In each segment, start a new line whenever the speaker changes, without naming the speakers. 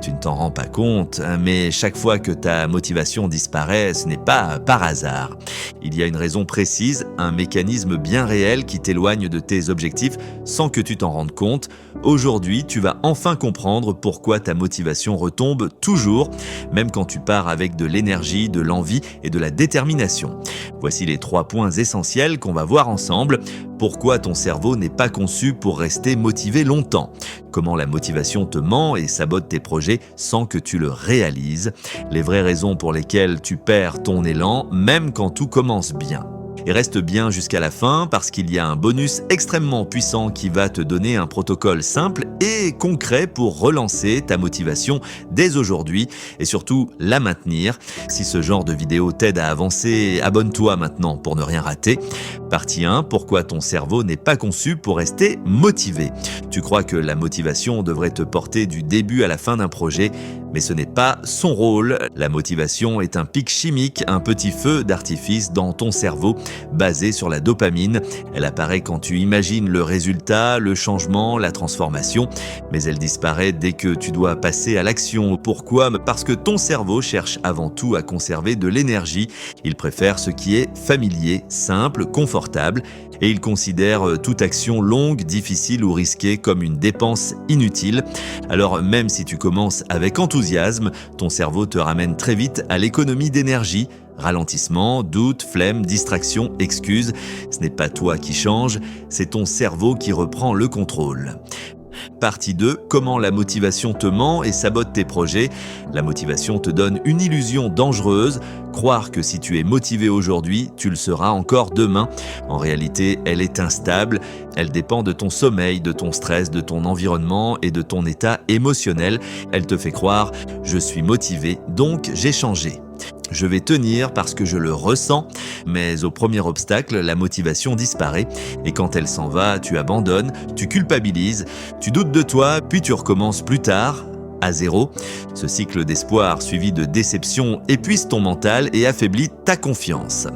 Tu ne t'en rends pas compte, mais chaque fois que ta motivation disparaît, ce n'est pas par hasard. Il y a une raison précise, un mécanisme bien réel qui t'éloigne de tes objectifs sans que tu t'en rendes compte. Aujourd'hui, tu vas enfin comprendre pourquoi ta motivation retombe toujours, même quand tu pars avec de l'énergie, de l'envie et de la détermination. Voici les 3 points essentiels qu'on va voir ensemble. Pourquoi ton cerveau n'est pas conçu pour rester motivé longtemps? Comment la motivation te ment et sabote tes projets sans que tu le réalises? Les vraies raisons pour lesquelles tu perds ton élan, même quand tout commence bien. Et reste bien jusqu'à la fin parce qu'il y a un bonus extrêmement puissant qui va te donner un protocole simple et concret pour relancer ta motivation dès aujourd'hui et surtout la maintenir. Si ce genre de vidéo t'aide à avancer, abonne-toi maintenant pour ne rien rater. Partie 1, pourquoi ton cerveau n'est pas conçu pour rester motivé. Tu crois que la motivation devrait te porter du début à la fin d'un projet, mais ce n'est pas son rôle. La motivation est un pic chimique, un petit feu d'artifice dans ton cerveau basé sur la dopamine. Elle apparaît quand tu imagines le résultat, le changement, la transformation, mais elle disparaît dès que tu dois passer à l'action. Pourquoi? Parce que ton cerveau cherche avant tout à conserver de l'énergie. Il préfère ce qui est familier, simple, confortable, et il considère toute action longue, difficile ou risquée comme une dépense inutile. Alors même si tu commences avec enthousiasme, ton cerveau te ramène très vite à l'économie d'énergie. Ralentissement, doute, flemme, distraction, excuse, ce n'est pas toi qui change, c'est ton cerveau qui reprend le contrôle. Partie 2, comment la motivation te ment et sabote tes projets. La motivation te donne une illusion dangereuse, croire que si tu es motivé aujourd'hui, tu le seras encore demain. En réalité, elle est instable, elle dépend de ton sommeil, de ton stress, de ton environnement et de ton état émotionnel. Elle te fait croire « je suis motivé, donc j'ai changé ». Je vais tenir parce que je le ressens, mais au premier obstacle, la motivation disparaît et quand elle s'en va, tu abandonnes, tu culpabilises, tu doutes de toi, puis tu recommences plus tard, à zéro. Ce cycle d'espoir suivi de déception épuise ton mental et affaiblit ta confiance.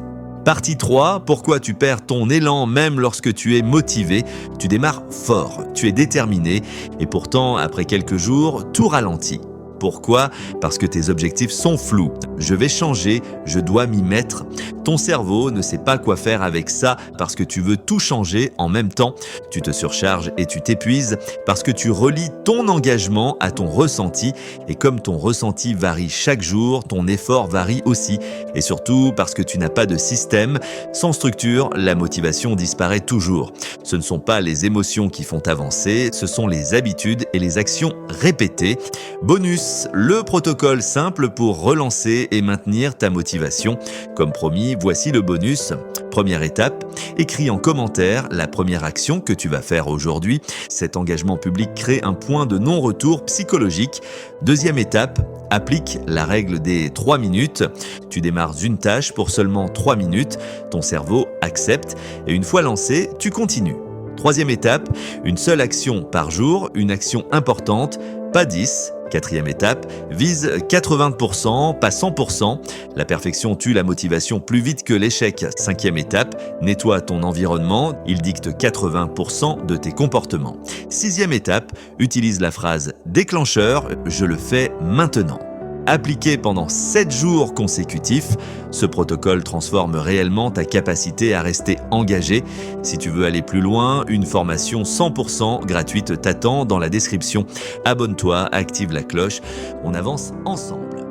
Partie 3, pourquoi tu perds ton élan même lorsque tu es motivé? Tu démarres fort, tu es déterminé et pourtant, après quelques jours, tout ralentit. Pourquoi? Parce que tes objectifs sont flous. Je vais changer, je dois m'y mettre. Ton cerveau ne sait pas quoi faire avec ça parce que tu veux tout changer en même temps. Tu te surcharges et tu t'épuises parce que tu relis ton engagement à ton ressenti. Et comme ton ressenti varie chaque jour, ton effort varie aussi. Et surtout parce que tu n'as pas de système. Sans structure, la motivation disparaît toujours. Ce ne sont pas les émotions qui font avancer, ce sont les habitudes et les actions répétées. Bonus, le protocole simple pour relancer et maintenir ta motivation. Comme promis, voici le bonus. Première étape, écris en commentaire la première action que tu vas faire aujourd'hui. Cet engagement public crée un point de non-retour psychologique. Deuxième étape, applique la règle des 3 minutes. Tu démarres une tâche pour seulement 3 minutes. Ton cerveau accepte et une fois lancé, tu continues. Troisième étape, une seule action par jour, une action importante, pas 10. Quatrième étape, vise 80%, pas 100%. La perfection tue la motivation plus vite que l'échec. Cinquième étape, nettoie ton environnement. Il dicte 80% de tes comportements. Sixième étape, utilise la phrase déclencheur, je le fais maintenant. Appliqué pendant 7 jours consécutifs, ce protocole transforme réellement ta capacité à rester engagé. Si tu veux aller plus loin, une formation 100% gratuite t'attend dans la description. Abonne-toi, active la cloche, on avance ensemble.